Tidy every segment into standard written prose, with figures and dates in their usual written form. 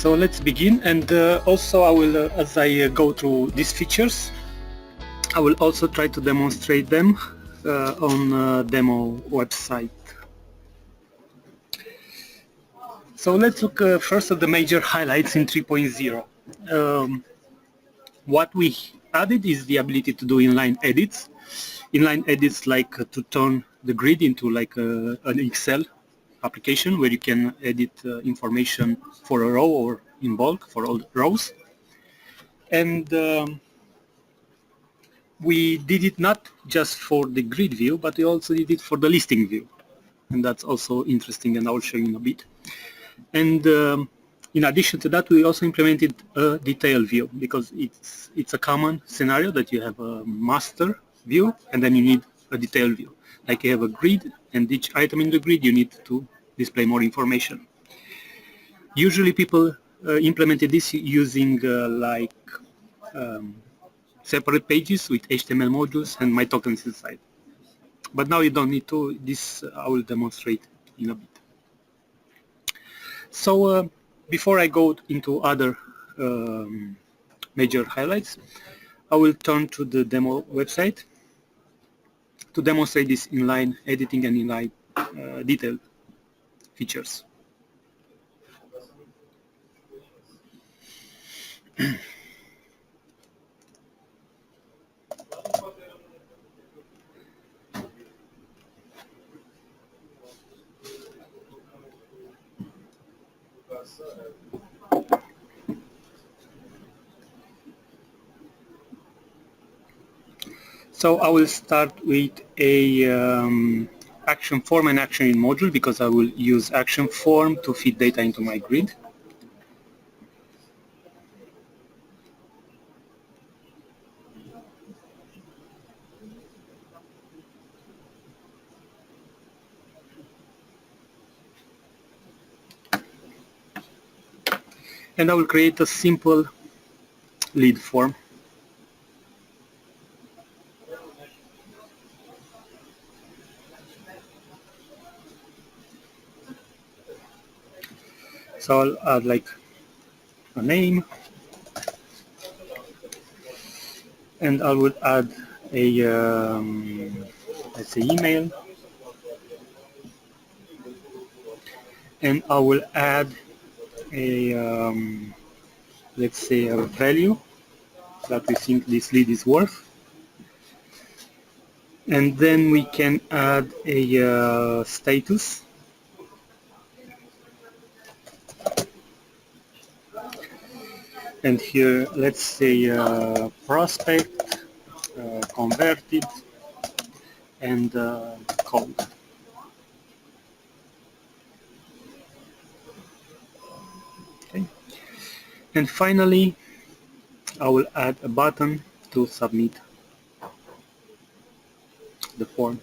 So let's begin, and also I will, as I go through these features, I will also try to demonstrate them on demo website. So let's look first at the major highlights in 3.0. What we added is the ability to do inline edits. Inline edits like to turn the grid into like an Excel application where you can edit information for a row or in bulk for all the rows. And we did it not just for the grid view, but we also did it for the listing view. And that's also interesting, and I will show you in a bit. And in addition to that, we also implemented a detail view, because it's a common scenario that you have a master view and then you need a detail view. Like you have a grid, and each item in the grid you need to display more information. Usually people implemented this using separate pages with HTML modules and my tokens inside. But now you don't need to. This I will demonstrate in a bit. So before I go into other major highlights, I will turn to the demo website to demonstrate this inline editing and inline detail features. So I will start with a action form and action in module, because I will use action form to feed data into my grid. And I will create a simple lead form. So I'll add like a name, and I will add a let's say email, and I will add a let's say a value that we think this lead is worth, and then we can add a status, and here let's say prospect, converted, and cold. Okay. And finally I will add a button to submit the form.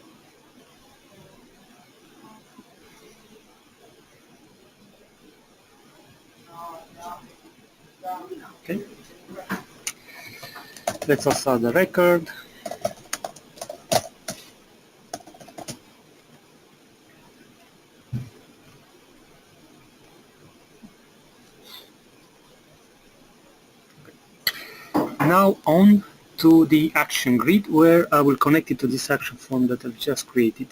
Okay. Let's also add the record. Now on to the action grid, where I will connect it to this action form that I've just created.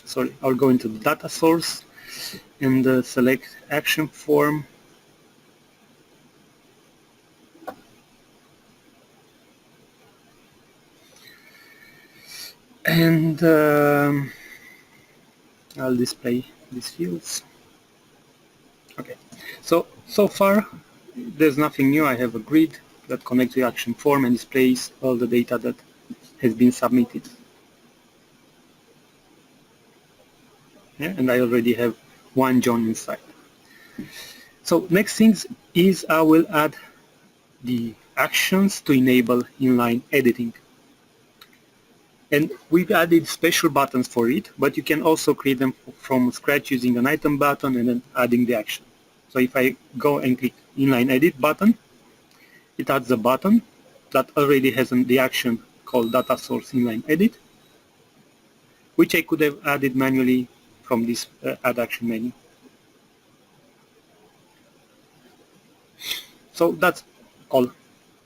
Sorry, I'll go into the data source and select action form. And I'll display these fields. Okay, so far there's nothing new. I have a grid that connects to the action form and displays all the data that has been submitted. Yeah, and I already have one John inside. So next things is I will add the actions to enable inline editing. And we've added special buttons for it, but you can also create them from scratch using an item button and then adding the action. So if I go and click inline edit button, it adds a button that already has the action called data source inline edit, which I could have added manually from this add action menu. So that's all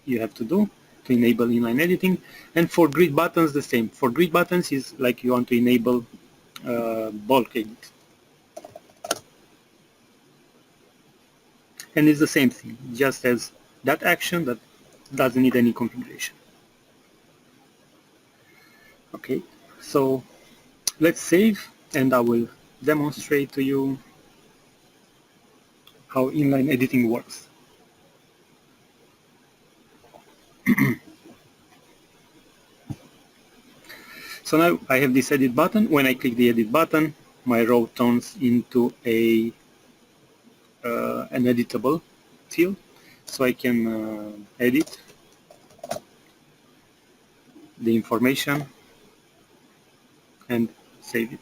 you have to do to enable inline editing. And for grid buttons, the same. For grid buttons is like you want to enable bulk edit. And it's the same thing, just as that action that doesn't need any configuration. Okay, so let's save, and I will demonstrate to you how inline editing works. So now I have this edit button. When I click the edit button, my row turns into an editable field, so I can edit the information and save it.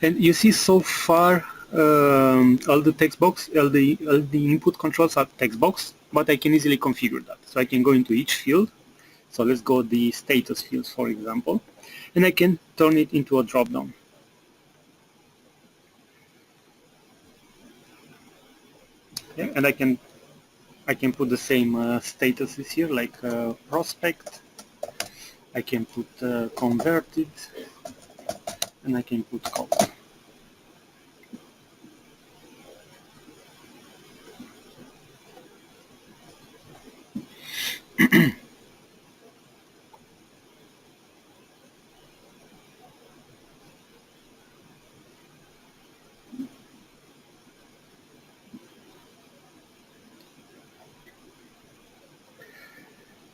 And you see so far all the text box, all the input controls are text box, but I can easily configure that. So I can go into each field. So let's go the status fields, for example, and I can turn it into a drop-down. Yeah, and I can put the same statuses here, like prospect. I can put converted, and I can put code.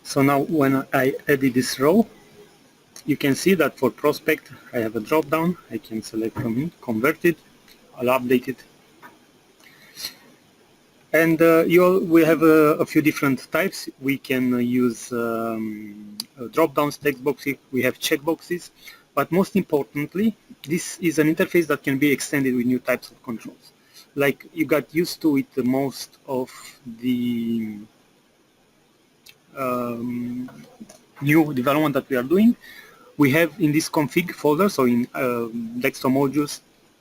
So now when I edit this row, you can see that for prospect I have a drop down. I can select from it, converted, I'll update it. And we have a few different types. We can use drop-downs, text boxes, we have checkboxes, but most importantly, this is an interface that can be extended with new types of controls. Like you got used to it, most of the new development that we are doing, we have in this config folder, so in Dextro modules,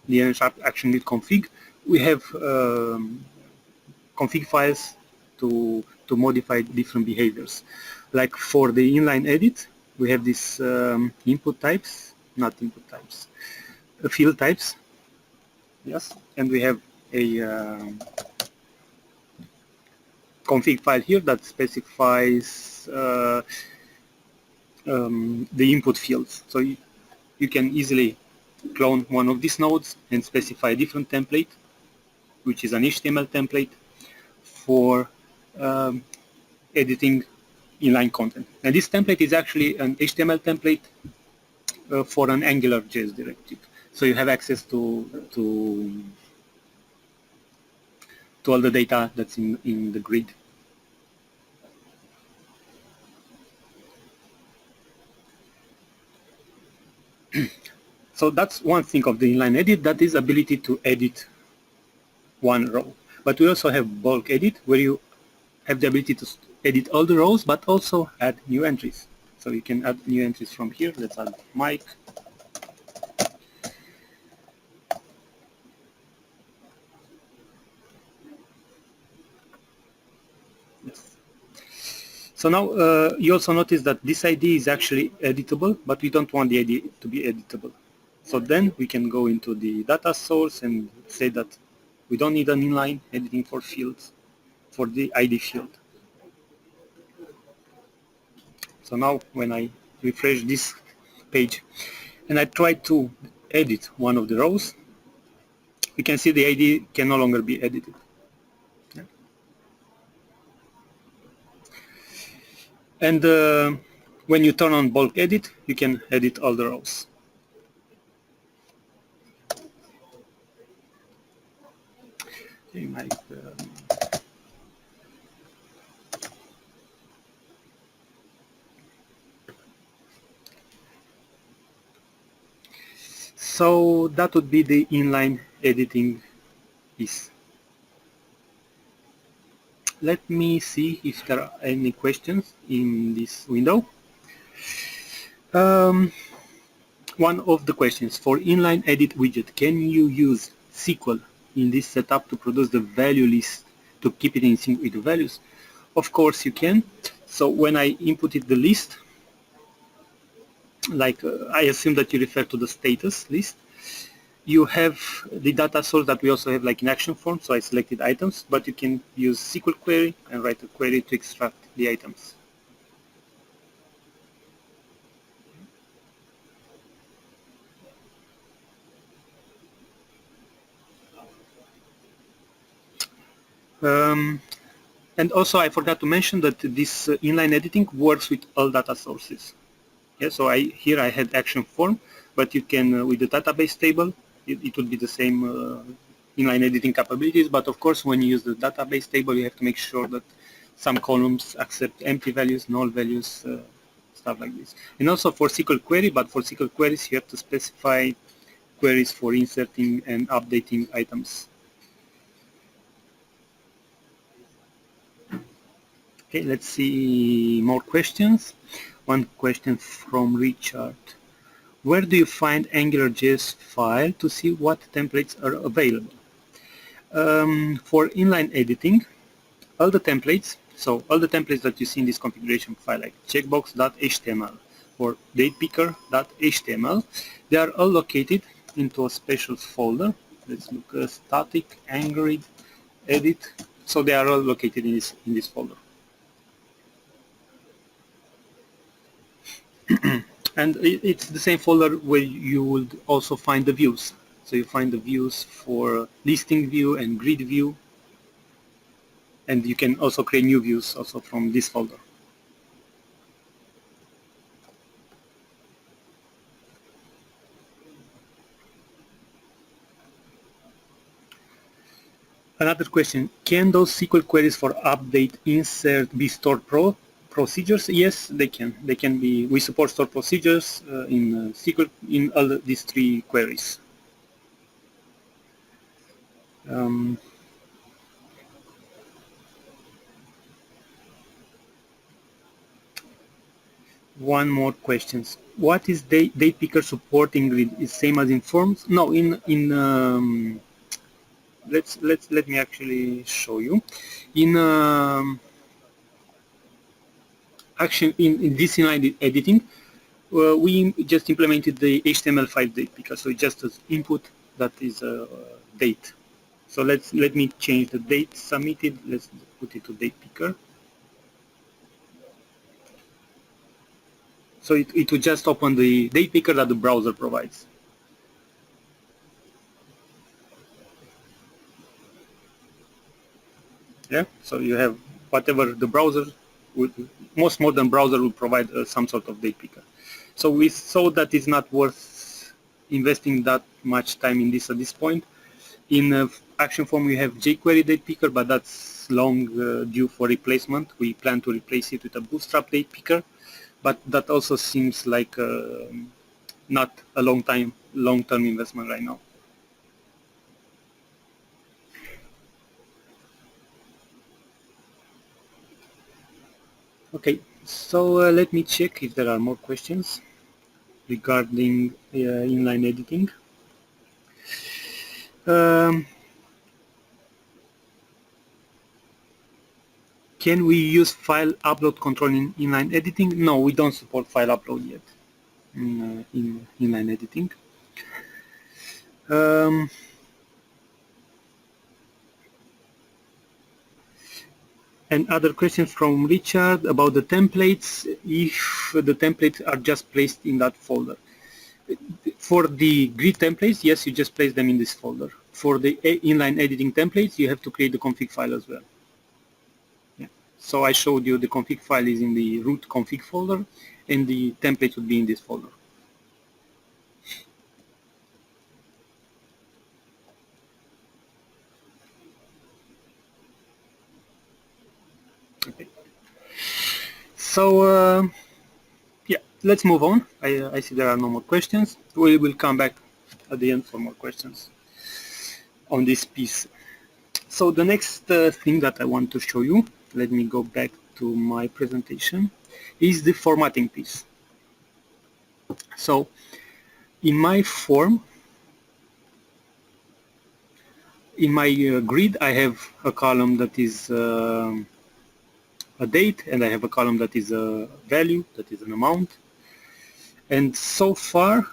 the action grid config, we have config files to modify different behaviors. Like for the inline edit, we have these input types, not input types, field types, yes, and we have a config file here that specifies the input fields. So you can easily clone one of these nodes and specify a different template, which is an HTML template for editing inline content. And this template is actually an HTML template for an AngularJS directive. So you have access to all the data that's in the grid. So that's one thing of the inline edit, that is ability to edit one row. But we also have bulk edit, where you have the ability to edit all the rows, but also add new entries. So you can add new entries from here. Let's add Mike. Yes. So now you also notice that this ID is actually editable, but we don't want the ID to be editable. So then we can go into the data source and say that we don't need an inline editing for fields, for the ID field. So now when I refresh this page and I try to edit one of the rows, you can see the ID can no longer be edited. Yeah. And when you turn on bulk edit, you can edit all the rows. Okay, Mike, so that would be the inline editing piece. Let me see if there are any questions in this window. One of the questions, for inline edit widget, can you use SQL in this setup to produce the value list to keep it in sync with the values? Of course you can. So when I inputted the list, like I assume that you refer to the status list, you have the data source that we also have like in action form, so I selected items, but you can use SQL query and write a query to extract the items. And also I forgot to mention that this inline editing works with all data sources. Yeah, so here I had action form, but you can, with the database table, it would be the same inline editing capabilities, but of course when you use the database table you have to make sure that some columns accept empty values, null values, stuff like this. And also for SQL query, but for SQL queries you have to specify queries for inserting and updating items. Okay, let's see more questions. One question from Richard. Where do you find AngularJS file to see what templates are available? For inline editing, all the templates, so all the templates that you see in this configuration file, like checkbox.html or datepicker.html, they are all located into a special folder. Let's look at static, Angrid, edit. So they are all located in this folder. And it's the same folder where you would also find the views. So you find the views for listing view and grid view. And you can also create new views also from this folder. Another question, can those SQL queries for update, insert be stored procedures? Yes, they can. They can be. We support stored procedures in SQL in all these three queries. One more question. What is datepicker supporting grid? Is same as in forms? No, let me actually show you. In this inline editing, we just implemented the HTML5 datepicker, so it just as input that is a date. So let me change the date submitted. Let's put it to datepicker. So it will just open the datepicker that the browser provides. Yeah, so you have whatever the browser would, most modern browser will provide some sort of datepicker. So we saw that it's not worth investing that much time in this at this point. In action form we have jQuery datepicker, but that's long due for replacement. We plan to replace it with a Bootstrap datepicker, but that also seems like not a long-term investment right now. Okay, so let me check if there are more questions regarding inline editing. Can we use file upload control in inline editing? No, we don't support file upload yet in inline editing. And other questions from Richard about the templates, if the templates are just placed in that folder. For the grid templates, yes, you just place them in this folder. For the inline editing templates, you have to create the config file as well. Yeah. So I showed you the config file is in the root config folder, and the template would be in this folder. Okay. So yeah, let's move on. I see there are no more questions. We will come back at the end for more questions on this piece. So the next thing that I want to show you, let me go back to my presentation, is the formatting piece. So in my form, in my grid, I have a column that is a date, and I have a column that is a value, that is an amount. And so far,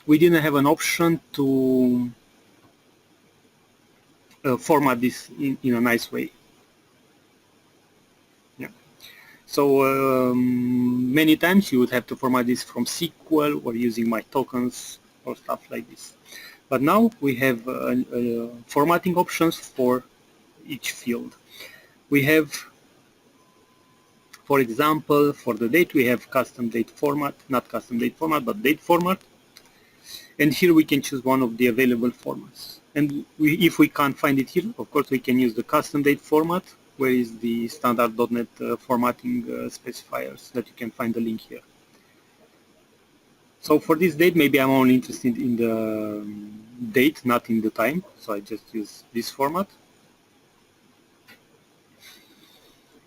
we didn't have an option to format this in a nice way. Yeah. So many times you would have to format this from SQL or using my tokens or stuff like this. But now we have formatting options for each field. We have, for example, for the date, we have custom date format, not custom date format, but date format. And here we can choose one of the available formats. And if we can't find it here, of course, we can use the custom date format, where is the standard .NET formatting specifiers that you can find the link here. So for this date, maybe I'm only interested in the date, not in the time. So I just use this format.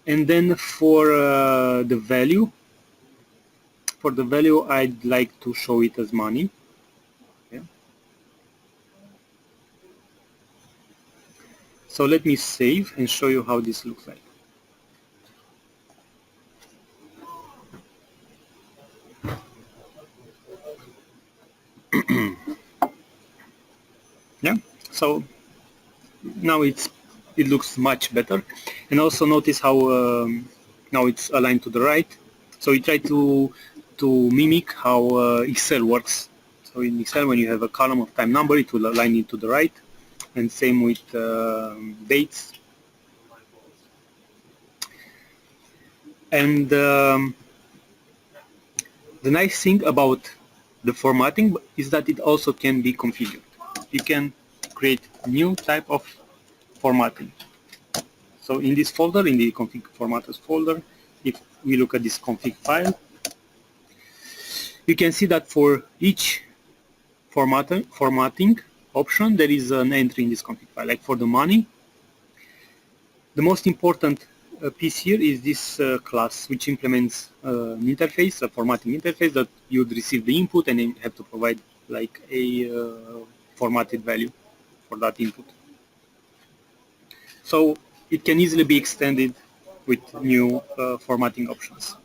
And then for the value, I'd like to show it as money. Yeah. So let me save and show you how this looks like. Yeah. So now it looks much better, and also notice how now it's aligned to the right. So we try to mimic how Excel works. So in Excel, when you have a column of time number, it will align it to the right, and same with dates. And the nice thing about the formatting is that it also can be configured. You can create new type of formatting. So in this folder, in the config formatters folder, if we look at this config file, you can see that for each formatting option, there is an entry in this config file. Like for the money, the most important piece here is this class, which implements an interface, a formatting interface, that you would receive the input and then have to provide like a formatted value for that input. So it can easily be extended with new formatting options.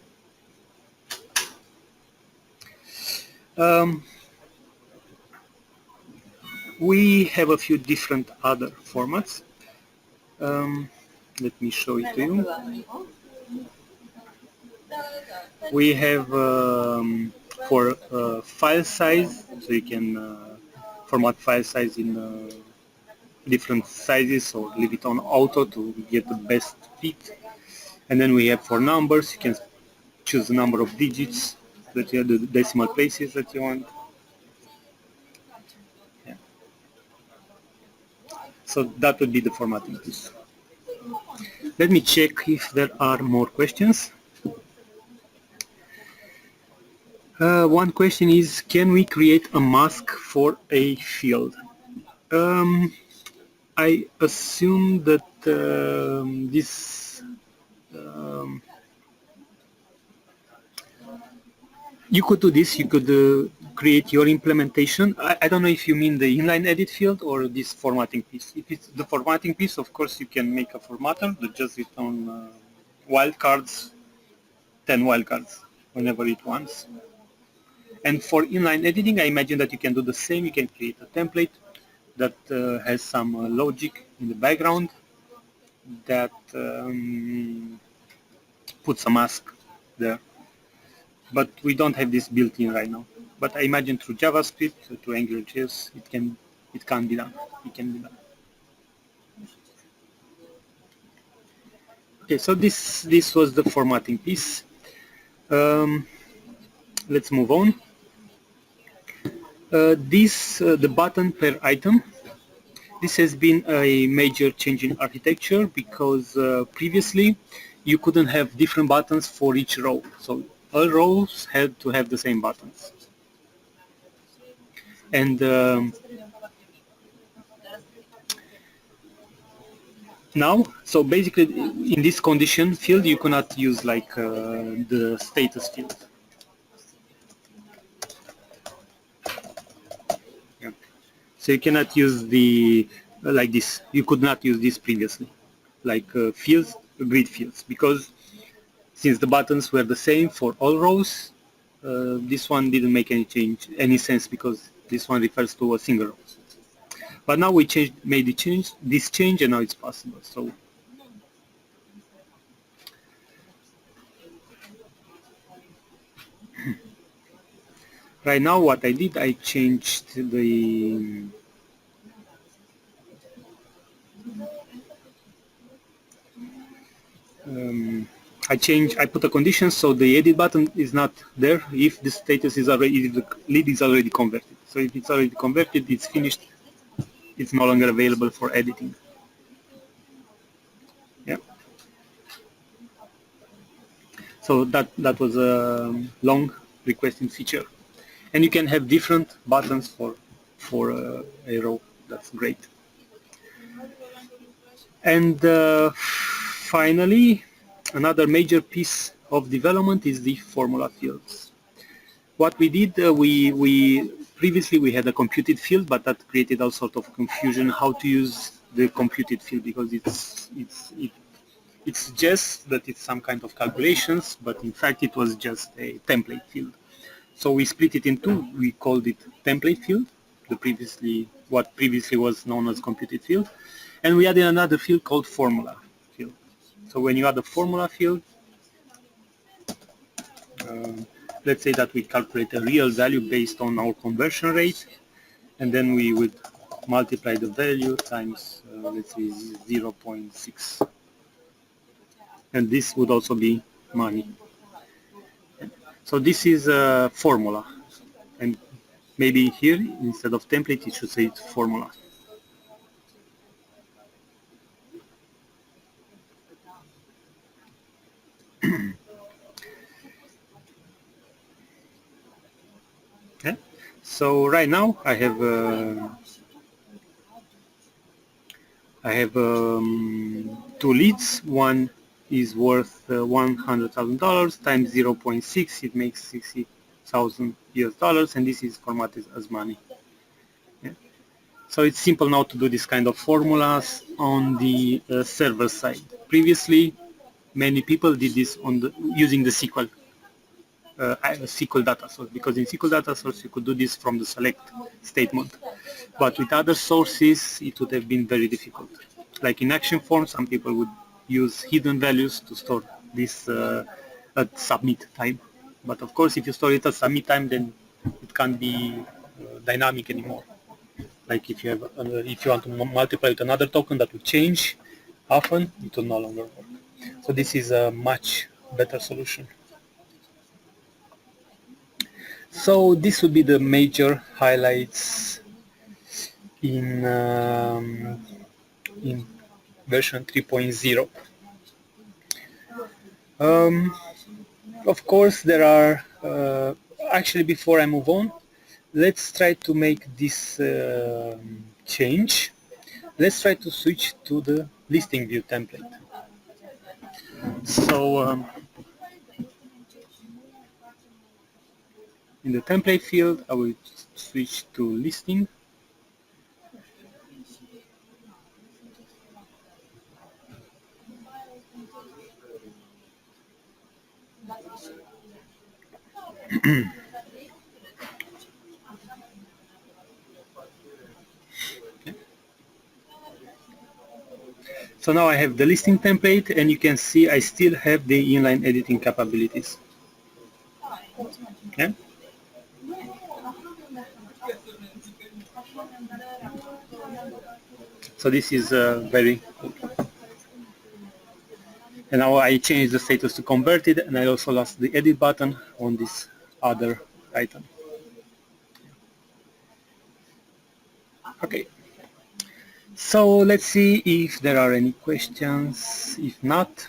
We have a few different other formats. Let me show it to you. We have for file size, so you can format file size in different sizes, or leave it on auto to get the best fit. And then we have for numbers, you can choose the number of digits that you have, the decimal places that you want. Yeah. So that would be the formatting piece. Let me check if there are more questions. One question is, can we create a mask for a field? I assume that this you could do this. You could create your implementation. I don't know if you mean the inline edit field or this formatting piece. If it's the formatting piece, of course, you can make a formatter that just return wildcards, 10 wildcards whenever it wants. And for inline editing, I imagine that you can do the same. You can create a template that has some logic in the background that puts a mask there. But we don't have this built in right now. But I imagine through JavaScript, to AngularJS, it can be done. It can be done. Okay, so this was the formatting piece. Let's move on. The button per item. This has been a major change in architecture, because previously you couldn't have different buttons for each row. So all rows had to have the same buttons. And now, so basically in this condition field, you cannot use like the status field. Yeah. So you cannot use the like this. You could not use this previously, like fields, grid fields, because since the buttons were the same for all rows, this one didn't make any sense, because this one refers to a single row. But now we made this change, and now it's possible. So right now, what I did, I changed the I put a condition so the edit button is not there if the status is already, if the lead is already converted. So if it's already converted, it's finished, it's no longer available for editing. Yeah. So that was a long requesting feature, and you can have different buttons for a row. That's great. And finally, another major piece of development is the formula fields. What we did, previously we had a computed field, but that created all sort of confusion how to use the computed field, because it's just that it's some kind of calculations, but in fact it was just a template field. So we split it in two. We called it template field, what previously was known as computed field, and we added another field called formula field. So when you add a formula field, let's say that we calculate a real value based on our conversion rate, and then we would multiply the value times, let's say, 0.6. And this would also be money. So this is a formula. And maybe here, instead of template, it should say it's formula. Okay. So right now I have two leads. One is worth $100,000 times 0.6. It makes $60,000 US, and this is formatted as money. Yeah. So it's simple now to do this kind of formulas on the server side. Previously, many people did this using the SQL data source, because in SQL data source you could do this from the select statement, but with other sources it would have been very difficult. Like in action form, some people would use hidden values to store this at submit time, but of course if you store it at submit time, then it can't be dynamic anymore. Like if you have if you want to multiply with another token that will change often, it will no longer work. So this is a much better solution. So this would be the major highlights in version 3.0. Of course, there are actually, before I move on, let's try to make this change. Let's try to switch to the listing view template. So in the template field, I will switch to listing. So now I have the listing template, and you can see I still have the inline editing capabilities. Okay. So this is very cool. And now I changed the status to converted, and I also lost the edit button on this other item. Okay. So let's see if there are any questions. If not,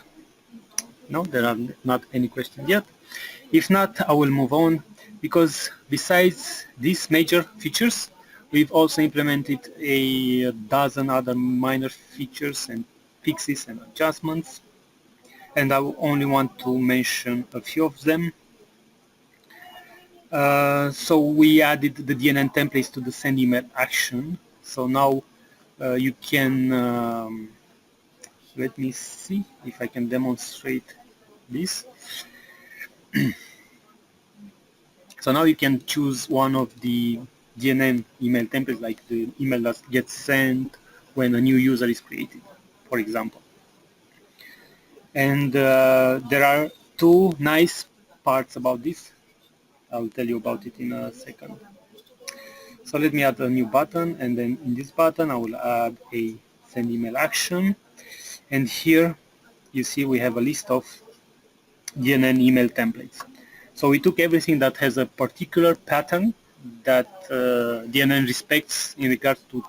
no, there are not any questions yet. If not, I will move on, because besides these major features, we've also implemented a dozen other minor features and fixes and adjustments, and I only want to mention a few of them. So we added the DNN templates to the send email action. So now you can, let me see if I can demonstrate this. So now you can choose one of the DNN email templates, like the email that gets sent when a new user is created, for example. And there are two nice parts about this. I'll tell you about it in a second. So let me add a new button, and then in this button I will add a send email action. And here you see we have a list of DNN email templates. So we took everything that has a particular pattern that DNN respects in regards to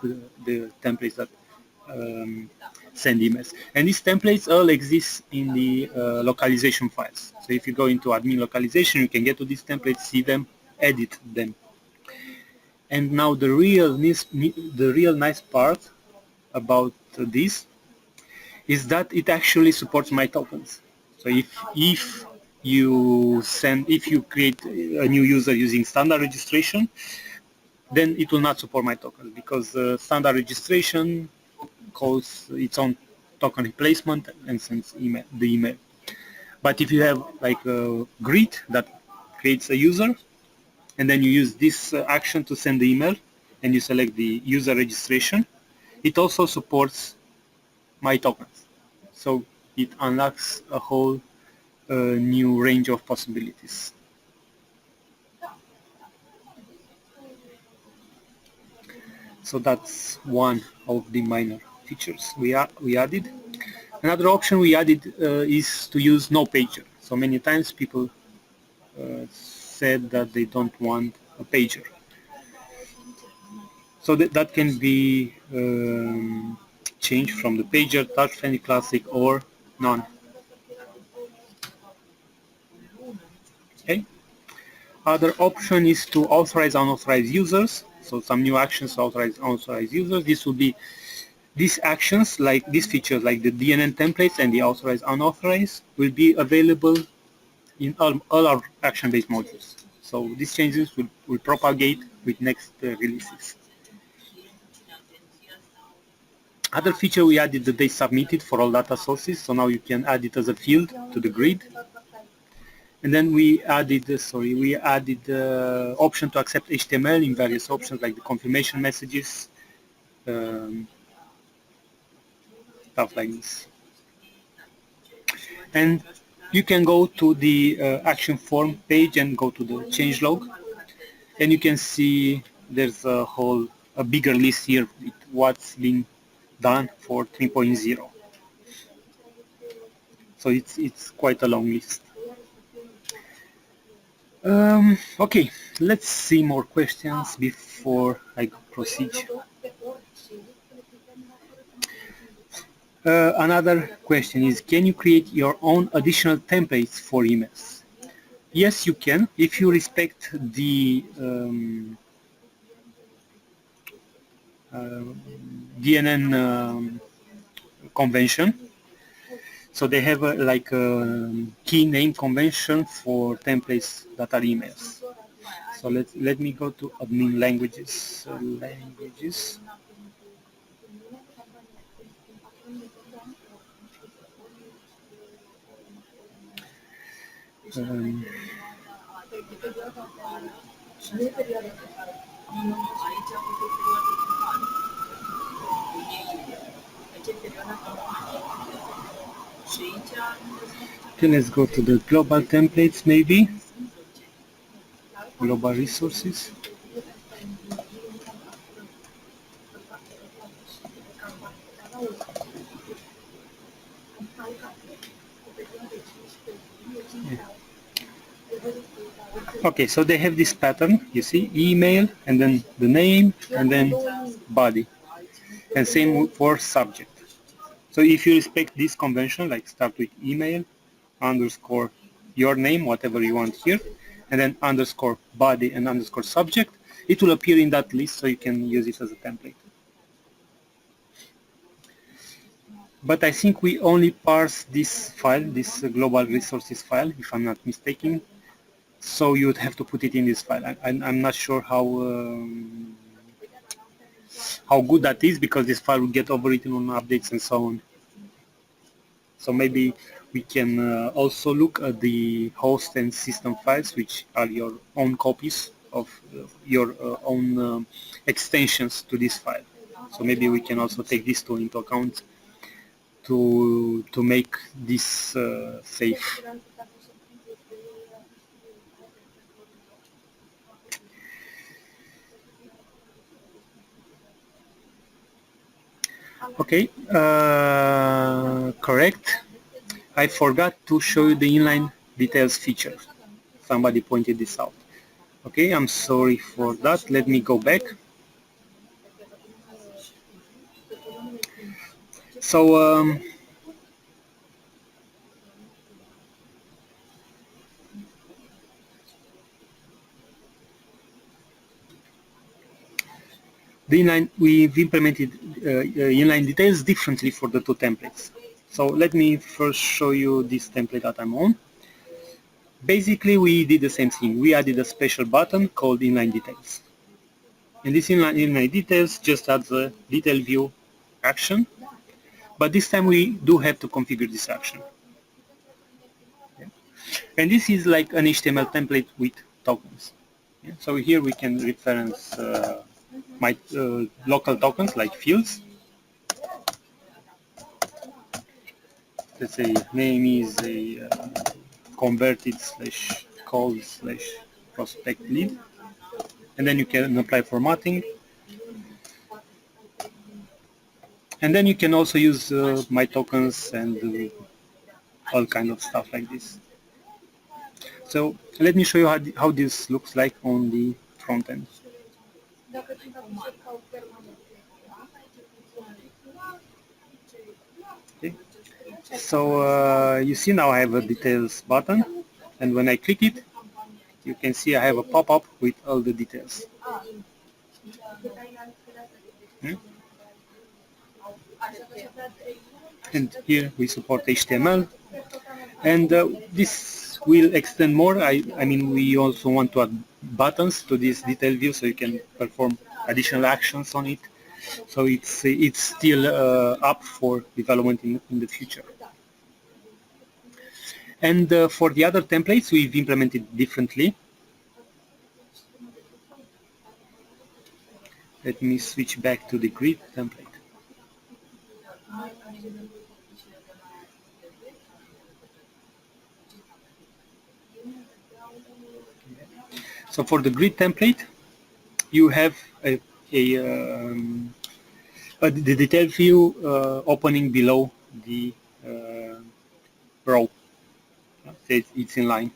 the templates that send emails. And these templates all exist in the localization files. So if you go into admin localization, you can get to these templates, see them, edit them. And now the real nice part about this is that it actually supports my tokens. So if you create a new user using standard registration, then it will not support my tokens, because standard registration calls its own token replacement and sends the email. But if you have like a grid that creates a user, and then you use this action to send the email, and you select the user registration, it also supports my tokens. So it unlocks a whole new range of possibilities. So that's one of the minor features we added. Another option we added is to use no pager. So many times people said that they don't want a pager. So that can be changed from the pager, touch-friendly, classic, or none. Okay. Other option is to authorize unauthorized users. So some new actions to authorize unauthorized users. This will be these actions, like these features, like the DNN templates and the authorized unauthorized, will be available in all our action-based modules. So these changes will propagate with next releases. Other feature we added the date submitted for all data sources. So now you can add it as a field to the grid. And then we added the option to accept HTML in various options, like the confirmation messages, stuff like this. And you can go to the action form page and go to the changelog, and you can see there's a bigger list here with what's been done for 3.0. So it's quite a long list. Okay, let's see more questions before I proceed. Another question is, can you create your own additional templates for emails? Yes, you can, if you respect the DNN convention. So they have like a key name convention for templates that are emails. So let me go to admin languages. Okay, let's go to the global templates, maybe. Global resources. Okay, so they have this pattern, you see, email, and then the name, and then body, and same for subject. So if you respect this convention, like start with email, underscore your name, whatever you want here, and then underscore body and underscore subject, it will appear in that list, so you can use it as a template. But I think we only parse this file, this global resources file, if I'm not mistaken. So you would have to put it in this file. I'm not sure how how good that is, because this file will get overwritten on updates and so on. So maybe we can also look at the host and system files, which are your own copies of your own extensions to this file. So maybe we can also take this tool into account to make this safe. Okay, correct. I forgot to show you the inline details feature. Somebody pointed this out. Okay, I'm sorry for that. Let me go back. So the inline, we've implemented inline details differently for the two templates. So let me first show you this template that I'm on. Basically, we did the same thing. We added a special button called inline details. And this inline details just adds a detail view action, but this time we do have to configure this action. Okay. And this is like an HTML template with tokens. Yeah. So here we can reference my local tokens like fields. Let's say name is a converted / call / prospect lead, and then you can apply formatting, and then you can also use my tokens and all kind of stuff like this. So let me show you how this looks like on the front end. Okay. So you see now I have a details button, and when I click it, you can see I have a pop-up with all the details. And here we support HTML, and this will extend more. I mean, we also want to add buttons to this detail view, so you can perform additional actions on it. So it's still up for development in the future. And for the other templates, we've implemented differently. Let me switch back to the grid template. So for the grid template, you have the detail view opening below the row. It's in line.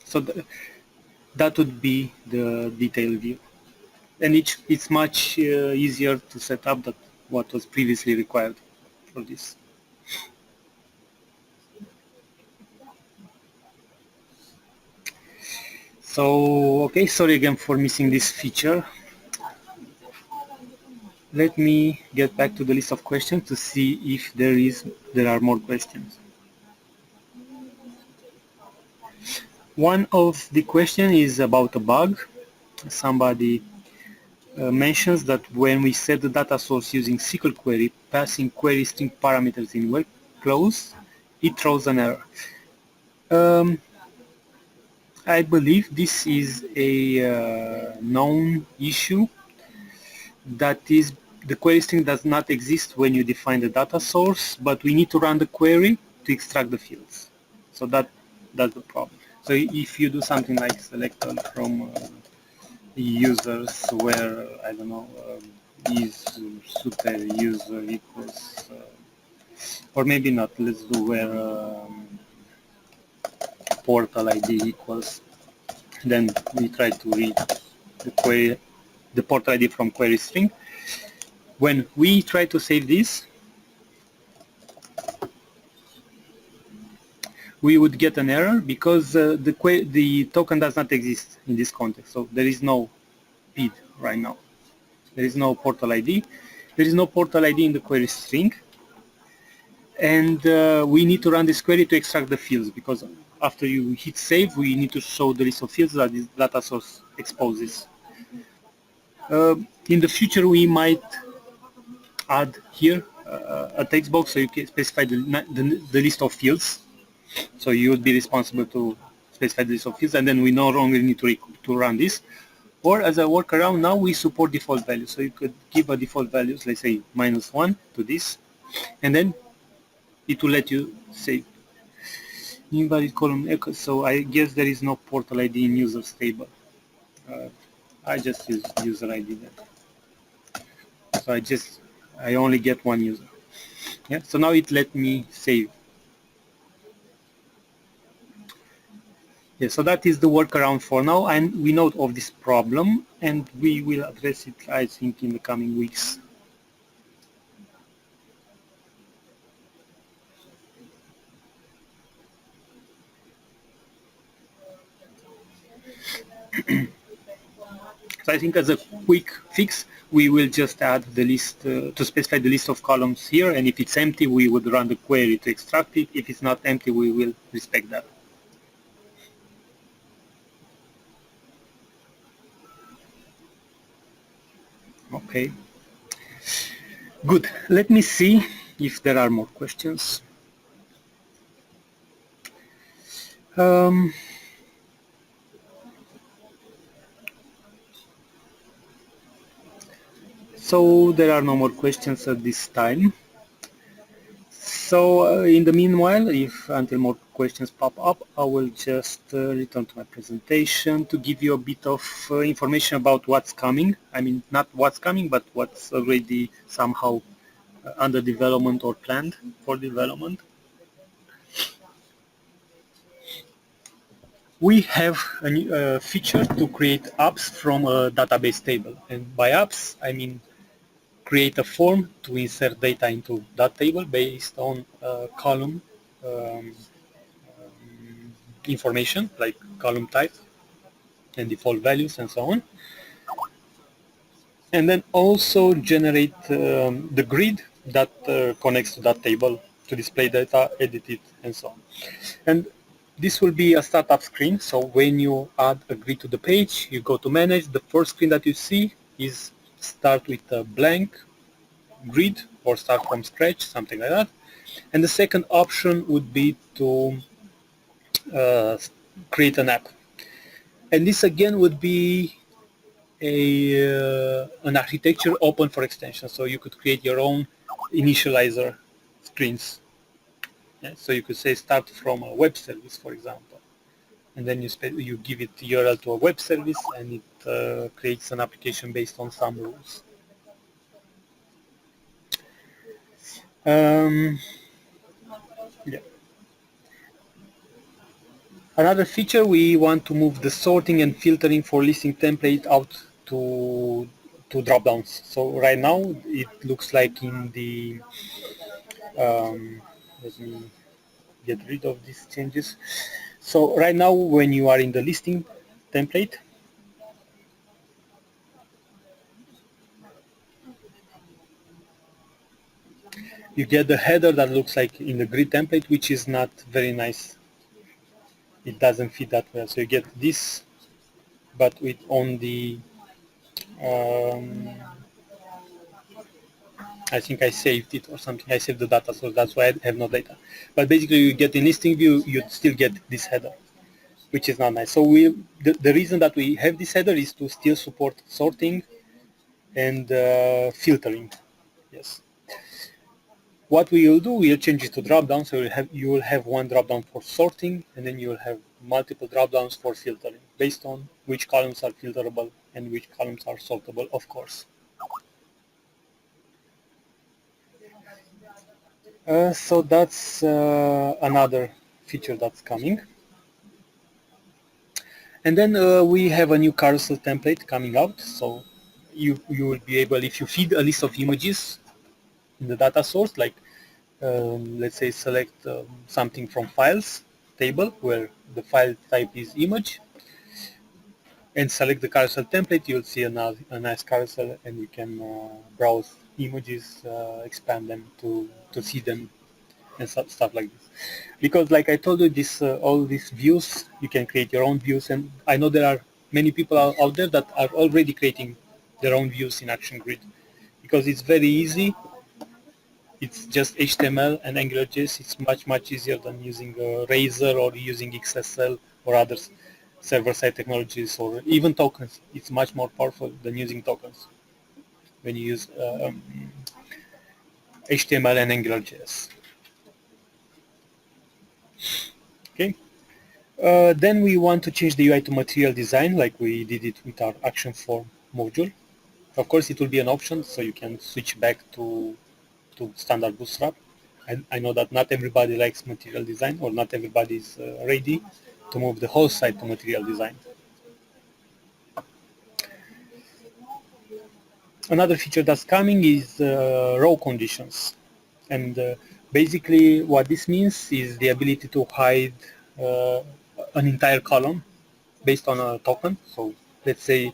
So that would be the detail view, and it's much easier to set up than what was previously required for this. So, okay, sorry again for missing this feature. Let me get back to the list of questions to see if there are more questions. One of the questions is about a bug. Somebody mentions that when we set the data source using SQL query, passing query string parameters in web close, it throws an error. I believe this is a known issue. That is, the query string does not exist when you define the data source, but we need to run the query to extract the fields. So that's the problem. So if you do something like select all from users where, I don't know, is super user equals, or maybe not, let's do where portal ID equals, then we try to read the portal ID from query string. When we try to save this, we would get an error because the token does not exist in this context. So there is no PID right now. There is no portal ID. There is no portal ID in the query string. And we need to run this query to extract the fields, because after you hit save, we need to show the list of fields that this data source exposes In the future, we might add here a text box so you can specify the list of fields. So you would be responsible to specify the list of fields, and then we no longer need to run this. Or as a workaround, now we support default values. So you could give a default values, let's say -1 to this, and then it will let you say invalid column echo. So I guess there is no portal ID in users table. I just use user ID then. So I only get one user. Yeah. So now it let me save. Yeah, so that is the workaround for now, and we know of this problem, and we will address it, I think, in the coming weeks. So I think as a quick fix, we will just add the list to specify the list of columns here, and if it's empty, we would run the query to extract it. If it's not empty, we will respect that. Okay. Good. Let me see if there are more questions. So there are no more questions at this time. So in the meanwhile, if until more questions pop up, I will just return to my presentation to give you a bit of information about what's coming. I mean, not what's coming, but what's already somehow under development or planned for development. We have a new feature to create apps from a database table. And by apps, I mean create a form to insert data into that table based on column information like column type and default values and so on. And then also generate the grid that connects to that table to display data, edit it, and so on. And this will be a startup screen. So when you add a grid to the page, you go to manage. The first screen that you see is start with a blank grid or start from scratch, something like that. And the second option would be to create an app. And this again would be an architecture open for extension. So you could create your own initializer screens. Yeah? So you could say start from a web service, for example. And then you give it URL to a web service, and it creates an application based on some rules. Yeah. Another feature, we want to move the sorting and filtering for listing template out to drop-downs. So right now it looks like in the let me get rid of these changes. So right now when you are in the listing template, you get the header that looks like in the grid template, which is not very nice. It doesn't fit that well. So you get this, but with only I think I saved it or something. I saved the data, so that's why I have no data. But basically, you get in listing view, you still get this header, which is not nice. So the reason that we have this header is to still support sorting and filtering. Yes. What we will do, we'll change it to drop-down. So you will have one drop-down for sorting, and then you will have multiple drop-downs for filtering, based on which columns are filterable and which columns are sortable, of course. So that's another feature that's coming. And then we have a new carousel template coming out. So you will be able, if you feed a list of images in the data source, like let's say select something from files table where the file type is image, and select the carousel template, you'll see a nice carousel, and you can browse images, expand them to see them, and stuff like this. Because like I told you, this all these views, you can create your own views, and I know there are many people out there that are already creating their own views in Action Grid, because it's very easy. It's just HTML and AngularJS. It's much easier than using Razor or using XSL or other server-side technologies or even tokens. It's much more powerful than using tokens when you use HTML and AngularJS. Okay. Then we want to change the UI to material design, like we did it with our action form module. Of course, it will be an option, so you can switch back to standard Bootstrap. I know that not everybody likes material design, or not everybody is ready to move the whole site to material design. Another feature that's coming is row conditions. And basically what this means is the ability to hide an entire column based on a token. So let's say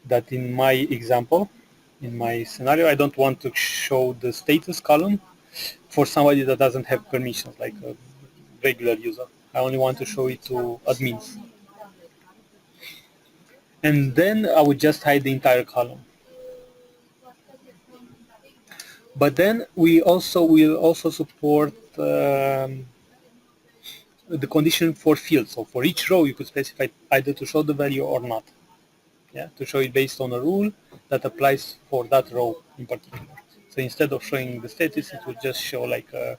that in my example, in my scenario, I don't want to show the status column for somebody that doesn't have permissions, like a regular user. I only want to show it to admins. And then I would just hide the entire column. But then we also will also support the condition for fields. So for each row, you could specify either to show the value or not. Yeah, to show it based on a rule that applies for that row in particular. So instead of showing the status, it would just show like a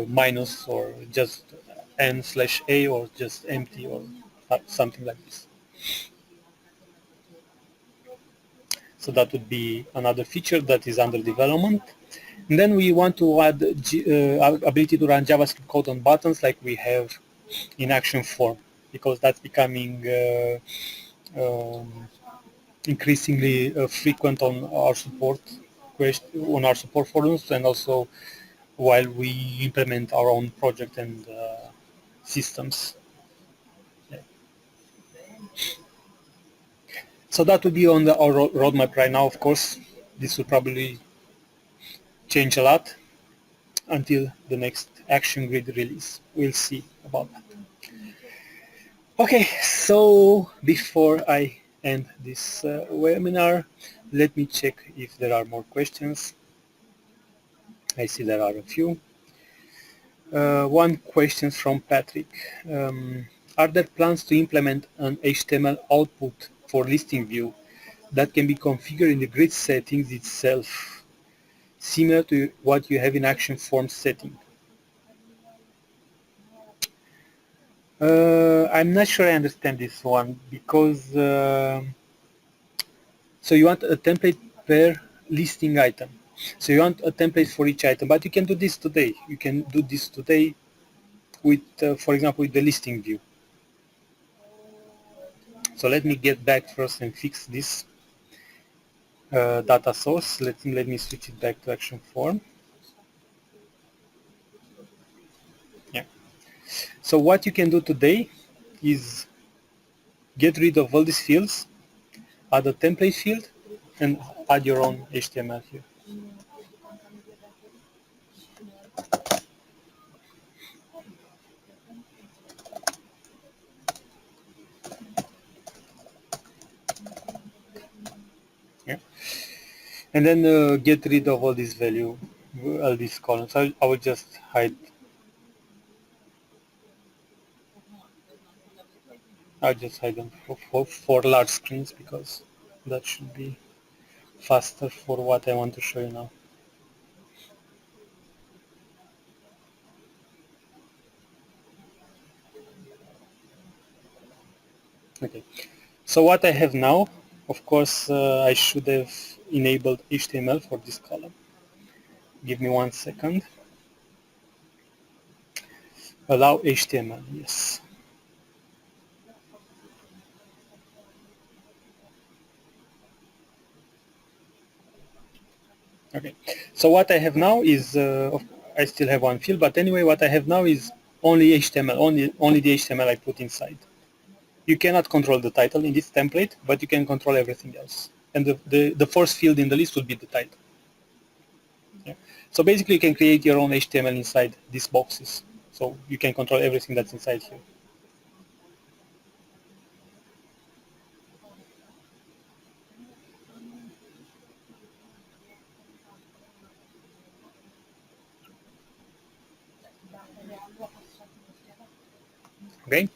minus or just n/a or just empty or something like this. So that would be another feature that is under development. And then we want to add ability to run JavaScript code on buttons like we have in action form, because that's becoming increasingly frequent on our support forums, and also while we implement our own project and systems. Yeah. So that will be on our roadmap right now. Of course, this will probably change a lot until the next Action Grid release. We'll see about that. Okay, so before I end this webinar, let me check if there are more questions. I see there are a few. One question from Patrick. Are there plans to implement an HTML output for listing view that can be configured in the grid settings itself, similar to what you have in action form setting? I'm not sure I understand this one, because so you want a template per listing item. So you want a template for each item, but you can do this today. You can do this today with, for example, with the listing view. So let me get back first and fix this data source. Let me switch it back to action form. Yeah. So what you can do today is get rid of all these fields, add a template field, and add your own HTML here. Yeah. And then get rid of all these value, all these columns. I will just hide. I'll just hide them for large screens, because that should be faster for what I want to show you now. Okay, so what I have now, of course, I should have enabled HTML for this column. Give me 1 second. Allow HTML, yes. Okay, so what I have now is, I still have one field, but anyway, what I have now is only HTML, only the HTML I put inside. You cannot control the title in this template, but you can control everything else. And the first field in the list will be the title. Yeah. So basically you can create your own HTML inside these boxes. So you can control everything that's inside here. Okay.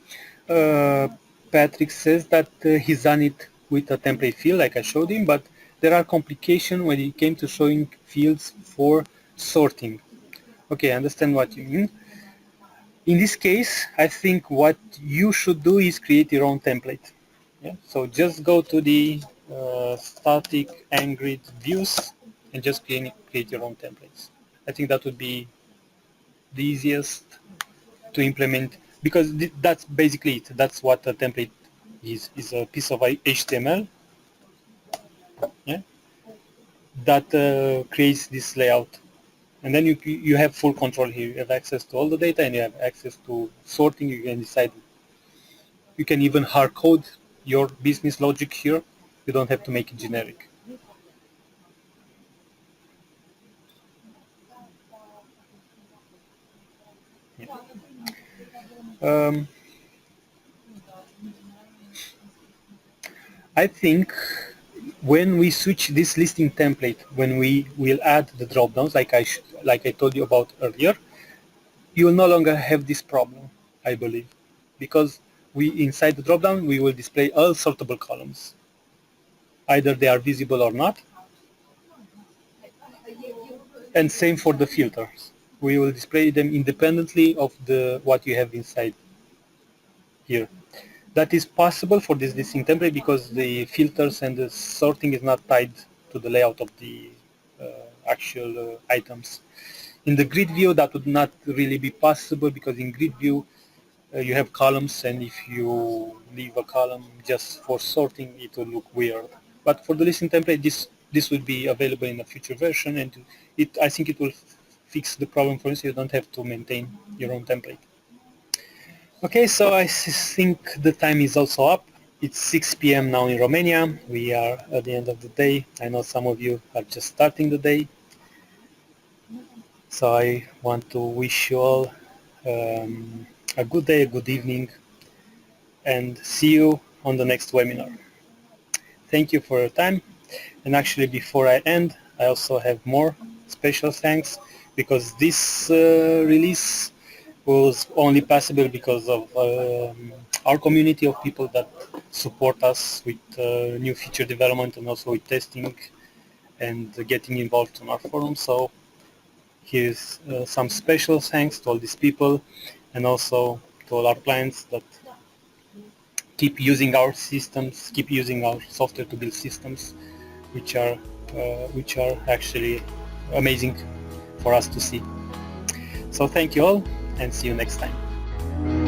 Patrick says that he's done it with a template field like I showed him, but there are complications when it came to showing fields for sorting. Okay, I understand what you mean. In this case, I think what you should do is create your own template. Yeah? So just go to the static and grid views and just create your own templates. I think that would be the easiest to implement, because that's basically it. That's what a template is a piece of HTML, yeah, that creates this layout. And then you have full control here. You have access to all the data and you have access to sorting. You can decide. You can even hard code your business logic here. You don't have to make it generic. Yeah. I think when we switch this listing template, when we will add the drop downs, like I told you about earlier, you will no longer have this problem, I believe, because inside the dropdown we will display all sortable columns. Either they are visible or not. And same for the filters. We will display them independently of what you have inside here. That is possible for this listing template because the filters and the sorting is not tied to the layout of the actual items. In the grid view, that would not really be possible because in grid view, you have columns, and if you leave a column just for sorting, it will look weird. But for the listing template, this will be available in a future version, and I think it will fix the problem for you, so you don't have to maintain your own template. Okay, so I think the time is also up. It's 6 p.m. now in Romania. We are at the end of the day. I know some of you are just starting the day. So I want to wish you all a good day, a good evening, and see you on the next webinar. Thank you for your time. And actually, before I end, I also have more special thanks, because this release was only possible because of our community of people that support us with new feature development and also with testing and getting involved on our forum. So here's some special thanks to all these people, and also to all our clients that keep using our systems, keep using our software to build systems, which are actually amazing for us to see. So thank you all, and see you next time.